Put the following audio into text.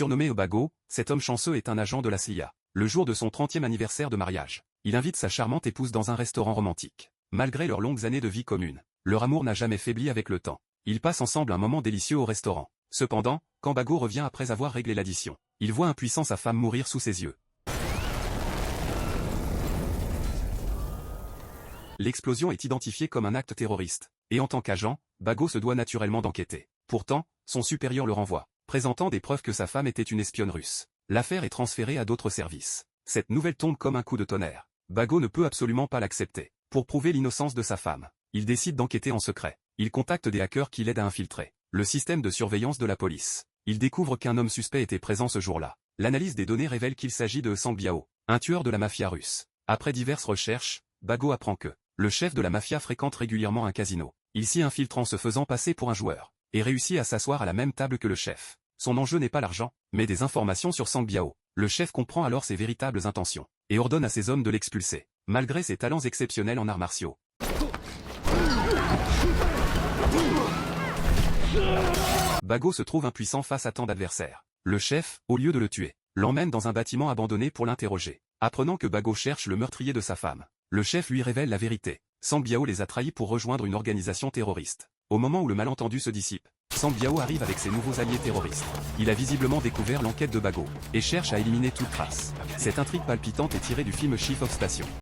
Surnommé Bago, cet homme chanceux est un agent de la CIA. Le jour de son 30e anniversaire de mariage, il invite sa charmante épouse dans un restaurant romantique. Malgré leurs longues années de vie commune, leur amour n'a jamais faibli avec le temps. Ils passent ensemble un moment délicieux au restaurant. Cependant, quand Bago revient après avoir réglé l'addition, il voit impuissant sa femme mourir sous ses yeux. L'explosion est identifiée comme un acte terroriste, et en tant qu'agent, Bago se doit naturellement d'enquêter. Pourtant, son supérieur le renvoie, présentant des preuves que sa femme était une espionne russe. L'affaire est transférée à d'autres services. Cette nouvelle tombe comme un coup de tonnerre. Bago ne peut absolument pas l'accepter. Pour prouver l'innocence de sa femme, il décide d'enquêter en secret. Il contacte des hackers qui l'aident à infiltrer le système de surveillance de la police. Il découvre qu'un homme suspect était présent ce jour-là. L'analyse des données révèle qu'il s'agit de Sang Biao, un tueur de la mafia russe. Après diverses recherches, Bago apprend que le chef de la mafia fréquente régulièrement un casino. Il s'y infiltre en se faisant passer pour un joueur, et réussit à s'asseoir à la même table que le chef. Son enjeu n'est pas l'argent, mais des informations sur Sang Biao. Le chef comprend alors ses véritables intentions, et ordonne à ses hommes de l'expulser, malgré ses talents exceptionnels en arts martiaux. Bago se trouve impuissant face à tant d'adversaires. Le chef, au lieu de le tuer, l'emmène dans un bâtiment abandonné pour l'interroger. Apprenant que Bago cherche le meurtrier de sa femme, le chef lui révèle la vérité. Sang Biao les a trahis pour rejoindre une organisation terroriste. Au moment où le malentendu se dissipe, Sang Biao arrive avec ses nouveaux alliés terroristes. Il a visiblement découvert l'enquête de Bago, et cherche à éliminer toute trace. Cette intrigue palpitante est tirée du film Chief of Station.